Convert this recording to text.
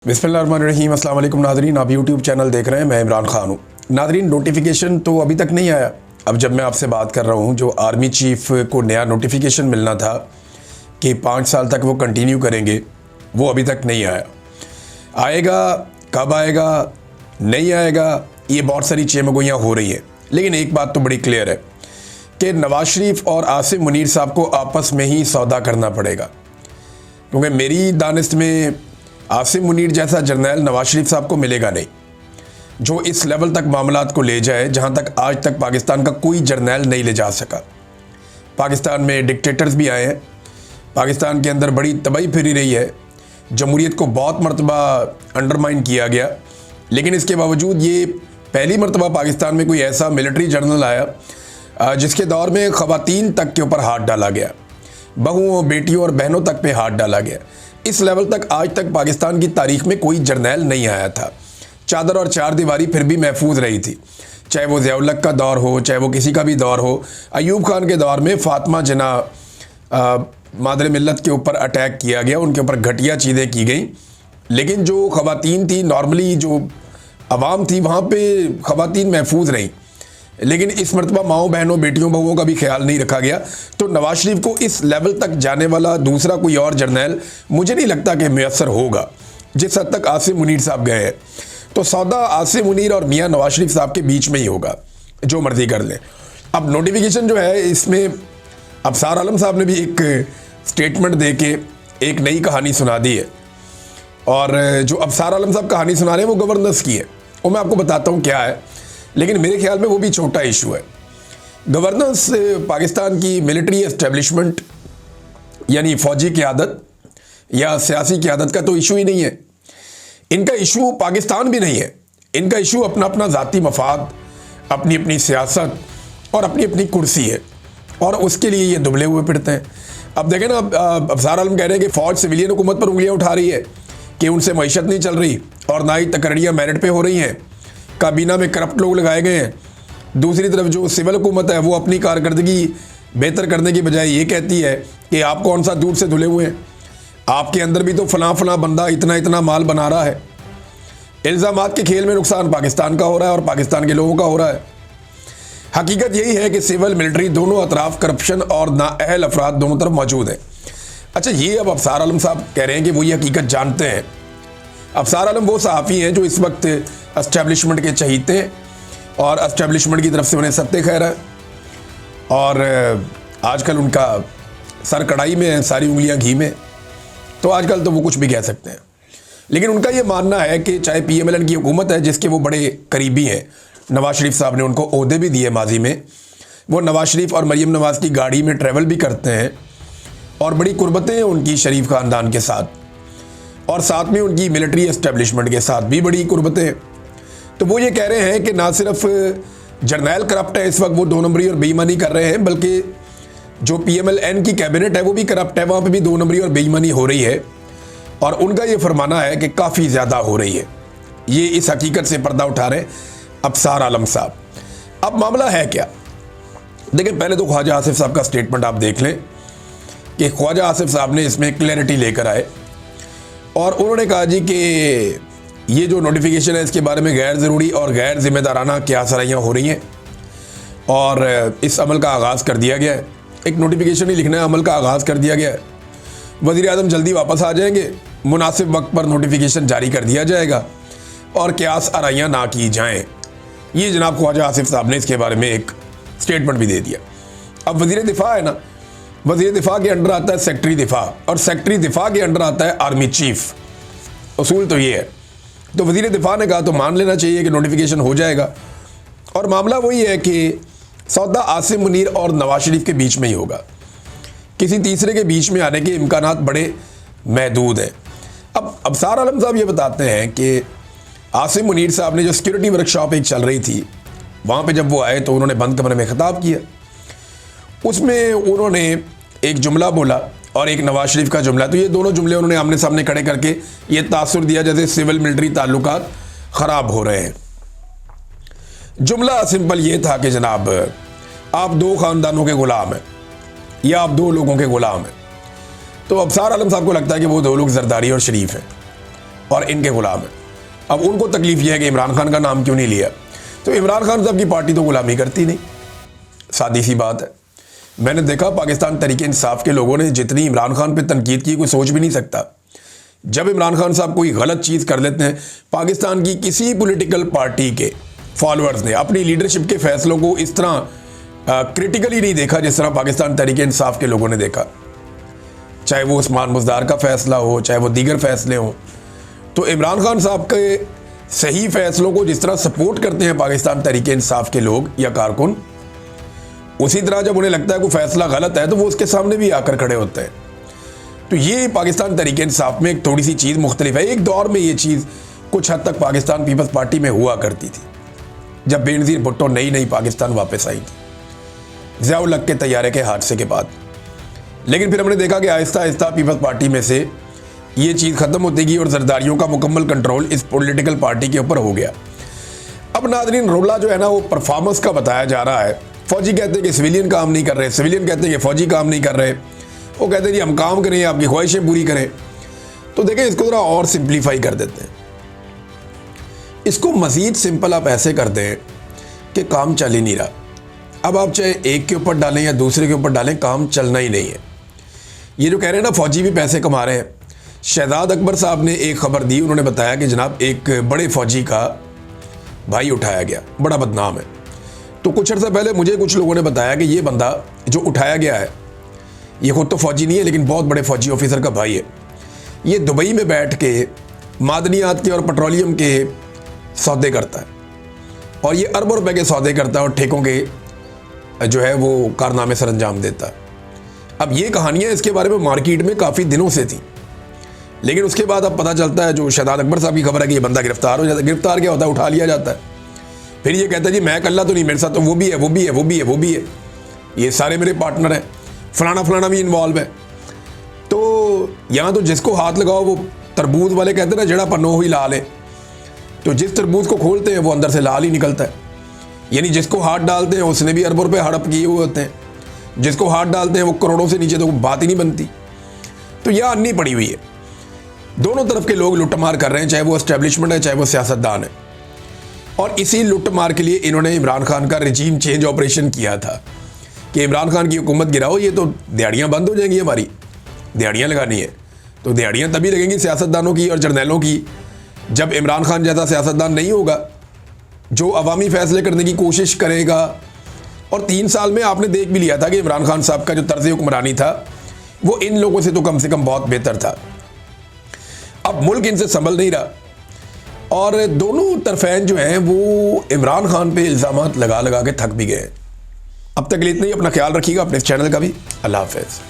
बिस्मिल्लाहिर्रहमानिर्रहीम। अस्सलाम वालेकुम नाज़रीन, आप यूट्यूब चैनल देख रहे हैं, मैं इमरान खान हूँ। नाज़रीन, नोटिफिकेशन तो अभी तक नहीं आया। अब जब मैं आपसे बात कर रहा हूँ, जो आर्मी चीफ़ को नया नोटिफिकेशन मिलना था कि 5 साल तक वो कंटिन्यू करेंगे, वो अभी तक नहीं आया। आएगा, कब आएगा, नहीं आएगा, ये बहुत सारी चेमगोइयाँ हो रही हैं। लेकिन एक बात तो बड़ी क्लियर है कि नवाज शरीफ और आसिम मुनीर साहब को आपस में ही सौदा करना पड़ेगा, क्योंकि मेरी दानिश में आसिम मुनीर जैसा जर्नैल नवाज शरीफ साहब को मिलेगा नहीं, जो इस लेवल तक मामलात को ले जाए जहां तक आज तक पाकिस्तान का कोई जर्नैल नहीं ले जा सका। पाकिस्तान में डिक्टेटर्स भी आए हैं, पाकिस्तान के अंदर बड़ी तबाही फिरी रही है, जमहूरियत को बहुत मरतबा अंडरमाइन किया गया, लेकिन इसके बावजूद ये पहली मरतबा पाकिस्तान में कोई ऐसा मिलिट्री जर्नल आया जिसके दौर में ख़वातीन तक के ऊपर हाथ डाला गया, बहुओं, बेटियों और बहनों तक पे हाथ डाला गया। इस लेवल तक आज तक पाकिस्तान की तारीख में कोई जर्नैल नहीं आया था। चादर और चार दीवारी फिर भी महफूज रही थी, चाहे वो ज़िया-उल-हक का दौर हो, चाहे वो किसी का भी दौर हो। अयूब खान के दौर में फ़ातिमा जना मादर मिल्लत के ऊपर अटैक किया गया, उनके ऊपर घटिया चीज़ें की गई, लेकिन जो ख़वातीन थी, नॉर्मली जो आवाम थी, वहाँ पे ख़वातीन महफूज रहीं। लेकिन इस मरतबा माओ, बहनों, बेटियों, बहुओं का भी ख्याल नहीं रखा गया। तो नवाज शरीफ को इस लेवल तक जाने वाला दूसरा कोई और जर्नैल मुझे नहीं लगता कि मैसर होगा, जिस हद तक आसिम मुनीर साहब गए हैं। तो सौदा आसिम मुनीर और मियाँ नवाज शरीफ साहब के बीच में ही होगा, जो मर्जी कर लें। अब नोटिफिकेशन जो है, इसमें अफसार आलम साहब ने भी एक स्टेटमेंट दे के एक नई कहानी सुना दी है, और जो अफसार आलम साहब कहानी सुना रहे हैं वो गवर्नेंस की है, वो मैं आपको बताता हूँ क्या है, लेकिन मेरे ख्याल में वो भी छोटा इशू है। गवर्नेंस पाकिस्तान की मिलिट्री एस्टेब्लिशमेंट यानी फ़ौजी क़यादत या सियासी क़यादत का तो इशू ही नहीं है। इनका इशू पाकिस्तान भी नहीं है, इनका इशू अपना अपना ज़ाती मफाद, अपनी अपनी सियासत और अपनी अपनी कुर्सी है, और उसके लिए ये दुबले हुए फिरते हैं। अब देखें ना, अफसार आलम कह रहे हैं कि फ़ौज सिविलियन हुकूमत पर उंगलियाँ उठा रही है कि उनसे मईशत नहीं चल रही, और ना ही तकरीयाँ मेरिट पे हो रही हैं, काबीना में करप्ट लोग लगाए गए हैं। दूसरी तरफ जो सिविल हुकूमत है वो अपनी कारकर्दगी बेहतर करने की बजाय ये कहती है कि आप कौन सा दूध से धुले हुए हैं, आपके अंदर भी तो फलां फलां बंदा इतना इतना माल बना रहा है। इल्ज़ामात के खेल में नुकसान पाकिस्तान का हो रहा है और पाकिस्तान के लोगों का हो रहा है। हकीकत यही है कि सिविल मिलिट्री दोनों अतराफ करप्शन और नाअहल अफराद दोनों तरफ मौजूद है। अच्छा, ये अब अफसार आलम साहब कह रहे हैं कि वो ये हकीकत जानते हैं। अफसार आलम वो सहाफ़ी हैं जो इस वक्त एस्टेब्लिशमेंट के चहीते हैं, और एस्टेब्लिशमेंट की तरफ से उन्हें सत्ते खैर है, और आजकल उनका सर कढ़ाई में है, सारी उंगलियां घी में, तो आजकल तो वो कुछ भी कह सकते हैं। लेकिन उनका ये मानना है कि चाहे PMLN की हुकूमत है, जिसके वो बड़े करीबी हैं, नवाज शरीफ साहब ने उनको ओहदे भी दिए माजी में, वो नवाज शरीफ और मरीम नवाज़ की गाड़ी में ट्रैवल भी करते हैं, और बड़ी कुर्बतें हैं उनकी शरीफ ख़ानदान के साथ, और साथ में उनकी मिलिट्री एस्टेब्लिशमेंट के साथ भी बड़ी कुर्बतें हैं। तो वो ये कह रहे हैं कि ना सिर्फ जर्नैल करप्ट है, इस वक्त वो 2 नंबरी और बेईमानी कर रहे हैं, बल्कि जो PMLN की कैबिनेट है वो भी करप्ट है, वहाँ पे भी 2 नंबरी और बेईमानी हो रही है, और उनका ये फरमाना है कि काफ़ी ज़्यादा हो रही है। ये इस हकीकत से पर्दा उठा रहे हैं अफसार आलम साहब। अब मामला है क्या? देखिए, पहले तो ख्वाजा आसिफ साहब का स्टेटमेंट आप देख लें कि ख्वाजा आसिफ साहब ने इसमें क्लैरिटी लेकर आए, और उन्होंने कहा जी कि ये जो नोटिफिकेशन है इसके बारे में गैर ज़रूरी और गैर ज़िम्मेदाराना क्या सराहियाँ हो रही हैं, और इस अमल का आगाज़ कर दिया गया है। एक नोटिफिकेशन ही लिखना है, अमल का आगाज़ कर दिया गया है। वज़ीर आज़म जल्दी वापस आ जाएंगे, मुनासिब वक्त पर नोटिफिकेशन जारी कर दिया जाएगा, और क्यास आराइयाँ ना की जाएँ। ये जनाब ख्वाजा आसिफ साहब ने इसके बारे में एक स्टेटमेंट भी दे दिया। अब वज़ीर दिफा है ना, वज़ीर दिफा के अंडर आता है सेक्रेटरी दिफा, और सेक्रेटरी दिफा के अंडर आता है आर्मी चीफ। उसूल तो ये है। तो वज़ीर दिफा ने कहा तो मान लेना चाहिए कि नोटिफिकेशन हो जाएगा, और मामला वही है कि सौदा आसिम मुनीर और नवाज शरीफ के बीच में ही होगा, किसी तीसरे के बीच में आने के इम्कानात बड़े महदूद हैं। अब अफसार आलम साहब ये बताते हैं कि आसिम मुनीर साहब ने जो सिक्योरिटी वर्कशॉप एक चल रही थी, वहाँ पे जब वो आए तो उन्होंने बंद कमरे में ख़िताब किया। उसमें उन्होंने एक जुमला बोला और एक नवाज शरीफ का जुमला, तो ये दोनों जुमले उन्होंने आमने सामने खड़े करके ये तासुर दिया जैसे सिविल मिलिट्री ताल्लुकात ख़राब हो रहे हैं। जुमला सिंपल ये था कि जनाब, आप 2 ख़ानदानों के ग़ुलाम हैं, या आप 2 लोगों के ग़ुलाम हैं। तो अफसार आलम साहब को लगता है कि वो 2 लोग जरदारी और शरीफ हैं, और इनके गुलाम हैं। अब उनको तकलीफ यह है कि इमरान खान का नाम क्यों नहीं लिया। तो इमरान खान साहब की पार्टी तो गुलामी करती नहीं, सादी सी बात है। मैंने देखा पाकिस्तान तहरीक इंसाफ के लोगों ने जितनी इमरान खान पे तनकीद की, कोई सोच भी नहीं सकता। जब इमरान खान साहब कोई गलत चीज़ कर लेते हैं, पाकिस्तान की किसी पॉलिटिकल पार्टी के फॉलोअर्स ने अपनी लीडरशिप के फैसलों को इस तरह क्रिटिकली नहीं देखा जिस तरह पाकिस्तान तहरीक इंसाफ के लोगों ने देखा। चाहे वो उस्मान बुज़दार का फैसला हो, चाहे वो दीगर फैसले हों, तो इमरान खान साहब के सही फैसलों को जिस तरह सपोर्ट करते हैं पाकिस्तान तहरीक इंसाफ के लोग या कारकुन, उसी तरह जब उन्हें लगता है कोई फैसला गलत है तो वो उसके सामने भी आकर खड़े होते हैं। तो ये पाकिस्तान तहरीक इंसाफ में एक थोड़ी सी चीज़ मुख्तलिफ है। एक दौर में ये चीज़ कुछ हद तक पाकिस्तान पीपल्स पार्टी में हुआ करती थी, जब बेनज़ीर भुट्टो नई पाकिस्तान वापस आई थी ज़ियाउल हक के तैयारे के हादसे के बाद। लेकिन फिर हमने देखा कि आहिस्ता आहिस्ता पीपल्स पार्टी में से ये चीज़ ख़त्म होती गई और जरदारियों का मुकम्मल कंट्रोल इस पॉलिटिकल पार्टी के ऊपर हो गया। अब नाज़रीन, रोला जो है ना वो परफॉर्मेंस का बताया जा रहा है। फौजी कहते हैं कि सिविलियन काम नहीं कर रहे, सिविलियन कहते हैं कि फ़ौजी काम नहीं कर रहे, वो कहते हैं जी हम काम करें, आपकी ख्वाहिशें पूरी करें। तो देखें, इसको थोड़ा और सिंप्लीफाई कर देते हैं। इसको मज़ीद सिंपल आप ऐसे कर दें कि काम चल ही नहीं रहा। अब आप चाहे एक के ऊपर डालें या दूसरे के ऊपर डालें, काम चलना ही नहीं है। ये जो कह रहे हैं ना फ़ौजी भी पैसे कमा रहे हैं, शहजाद अकबर साहब ने एक ख़बर दी। उन्होंने बताया कि जनाब एक बड़े फ़ौजी का भाई उठाया गया, बड़ा बदनाम है। तो कुछ अर्सा पहले मुझे कुछ लोगों ने बताया कि ये बंदा जो उठाया गया है, ये खुद तो फ़ौजी नहीं है लेकिन बहुत बड़े फ़ौजी ऑफिसर का भाई है। ये दुबई में बैठ के मादनियात के और पेट्रोलियम के सौदे करता है और ये अरबों रुपए के सौदे करता है और ठेकों के जो है वो कारनामे सर अंजाम देता है। अब ये कहानियाँ इसके बारे में मार्केट में काफ़ी दिनों से थी, लेकिन उसके बाद अब पता चलता है, जो शहजाद अकबर साहब की खबर है कि ये बंदा गिरफ्तार हो जाता है। गिरफ्तार क्या होता है, उठा लिया जाता है। फिर ये कहता है जी मैं अकेला तो नहीं, मेरे साथ तो वो भी है, वो भी है, वो भी है, वो भी है, ये सारे मेरे पार्टनर हैं, फलाना फलाना भी इन्वॉल्व है। तो यहाँ तो जिसको हाथ लगाओ, वो तरबूज वाले कहते हैं ना, जड़ा पन्नो ही लाल है। तो जिस तरबूज को खोलते हैं वो अंदर से लाल ही निकलता है। यानी जिसको हाथ डालते हैं उसने भी अरबों रुपए हड़प किए हुए होते हैं, जिसको हाथ डालते हैं वो करोड़ों से नीचे तो बात ही नहीं बनती। तो यह अन्नी पड़ी हुई है। दोनों तरफ के लोग लुटमार कर रहे हैं, चाहे वो एस्टेब्लिशमेंट है, चाहे वो सियासतदान है। और इसी लुटमार के लिए इन्होंने इमरान खान का रिजीम चेंज ऑपरेशन किया था कि इमरान खान की हुकूमत गिराओ, ये तो दिहाड़ियाँ बंद हो जाएंगी, हमारी दिहाड़ियाँ लगानी है। तो दिहाड़ियाँ तभी लगेंगी सियासतदानों की और जर्नैलों की जब इमरान खान जैसा सियासतदान नहीं होगा जो अवामी फैसले करने की कोशिश करेगा। और 3 साल में आपने देख भी लिया था कि इमरान खान साहब का जो तर्ज हुक्मरानी था वो इन लोगों से तो कम बहुत बेहतर था। अब मुल्क इनसे संभल नहीं रहा और दोनों तरफैन जो हैं वो इमरान खान पे इल्ज़ामात लगा लगा के थक भी गए। अब तक के लिए इतना ही। अपना ख्याल रखिएगा, अपने इस चैनल का भी। अल्लाह हाफ़िज़।